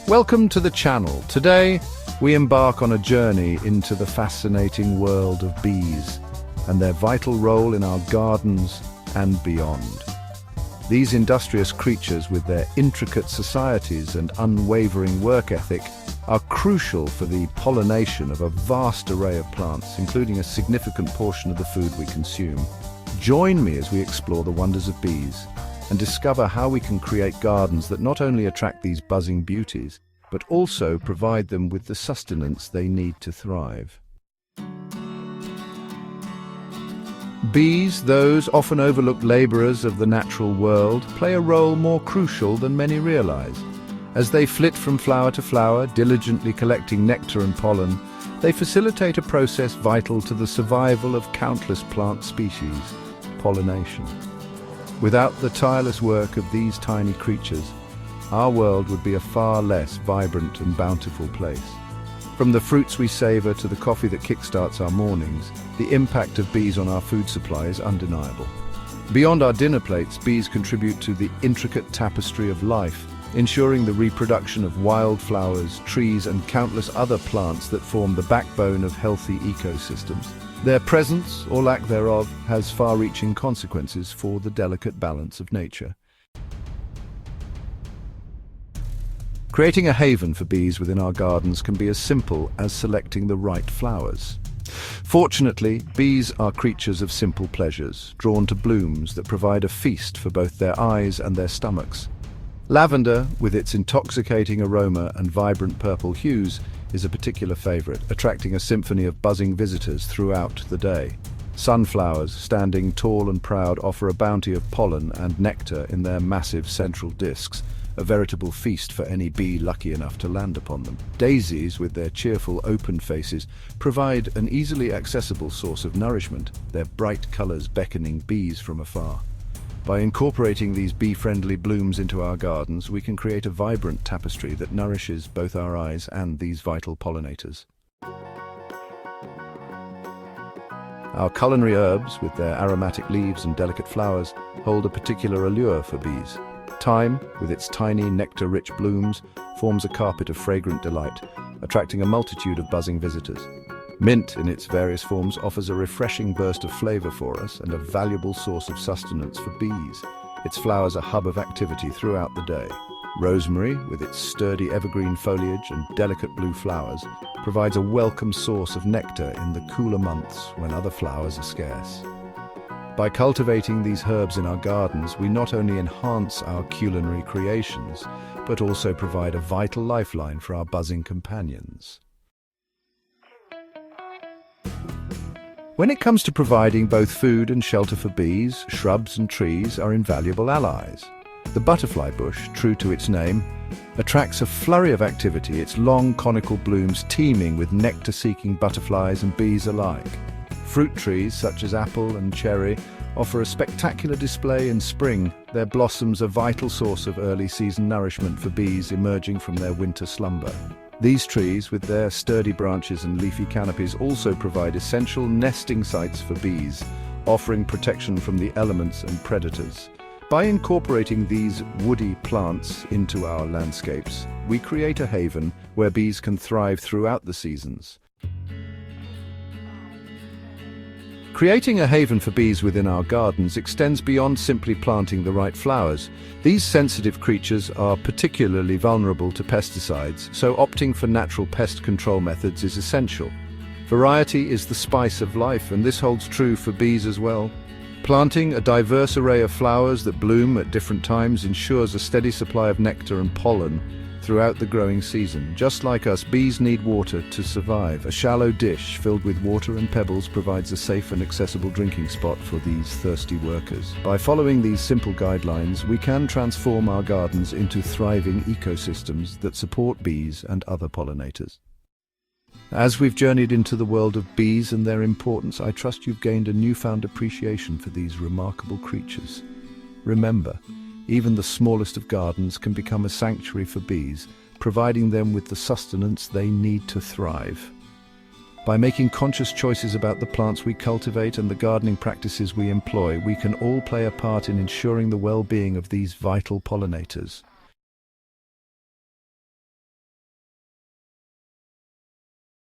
Welcome to the channel. Today, we embark on a journey into the fascinating world of bees and their vital role in our gardens and beyond. These industrious creatures, with their intricate societies and unwavering work ethic, are crucial for the pollination of a vast array of plants, including a significant portion of the food we consume. Join me as we explore the wonders of bees and discover how we can create gardens that not only attract these buzzing beauties, but also provide them with the sustenance they need to thrive. Bees, those often overlooked laborers of the natural world, play a role more crucial than many realize. As they flit from flower to flower, diligently collecting nectar and pollen, they facilitate a process vital to the survival of countless plant species: pollination. Without the tireless work of these tiny creatures, our world would be a far less vibrant and bountiful place. From the fruits we savor to the coffee that kickstarts our mornings, the impact of bees on our food supply is undeniable. Beyond our dinner plates, bees contribute to the intricate tapestry of life, ensuring the reproduction of wildflowers, trees, and countless other plants that form the backbone of healthy ecosystems. Their presence, or lack thereof, has far-reaching consequences for the delicate balance of nature. Creating a haven for bees within our gardens can be as simple as selecting the right flowers. Fortunately, bees are creatures of simple pleasures, drawn to blooms that provide a feast for both their eyes and their stomachs. Lavender, with its intoxicating aroma and vibrant purple hues, is a particular favorite, attracting a symphony of buzzing visitors throughout the day. Sunflowers, standing tall and proud, offer a bounty of pollen and nectar in their massive central discs, a veritable feast for any bee lucky enough to land upon them. Daisies, with their cheerful open faces, provide an easily accessible source of nourishment, their bright colors beckoning bees from afar. By incorporating these bee-friendly blooms into our gardens, we can create a vibrant tapestry that nourishes both our eyes and these vital pollinators. Our culinary herbs, with their aromatic leaves and delicate flowers, hold a particular allure for bees. Thyme, with its tiny nectar-rich blooms, forms a carpet of fragrant delight, attracting a multitude of buzzing visitors. Mint, in its various forms, offers a refreshing burst of flavor for us and a valuable source of sustenance for bees. Its flowers are a hub of activity throughout the day. Rosemary, with its sturdy evergreen foliage and delicate blue flowers, provides a welcome source of nectar in the cooler months when other flowers are scarce. By cultivating these herbs in our gardens, we not only enhance our culinary creations, but also provide a vital lifeline for our buzzing companions. When it comes to providing both food and shelter for bees, shrubs and trees are invaluable allies. The butterfly bush, true to its name, attracts a flurry of activity, its long conical blooms teeming with nectar-seeking butterflies and bees alike. Fruit trees, such as apple and cherry, offer a spectacular display in spring. Their blossoms a vital source of early-season nourishment for bees emerging from their winter slumber. These trees, with their sturdy branches and leafy canopies, also provide essential nesting sites for bees, offering protection from the elements and predators. By incorporating these woody plants into our landscapes, we create a haven where bees can thrive throughout the seasons. Creating a haven for bees within our gardens extends beyond simply planting the right flowers. These sensitive creatures are particularly vulnerable to pesticides, so opting for natural pest control methods is essential. Variety is the spice of life, and this holds true for bees as well. Planting a diverse array of flowers that bloom at different times ensures a steady supply of nectar and pollen throughout the growing season. Just like us, bees need water to survive. A shallow dish filled with water and pebbles provides a safe and accessible drinking spot for these thirsty workers. By following these simple guidelines, we can transform our gardens into thriving ecosystems that support bees and other pollinators. As we've journeyed into the world of bees and their importance, I trust you've gained a newfound appreciation for these remarkable creatures. Remember, even the smallest of gardens can become a sanctuary for bees, providing them with the sustenance they need to thrive. By making conscious choices about the plants we cultivate and the gardening practices we employ, we can all play a part in ensuring the well-being of these vital pollinators.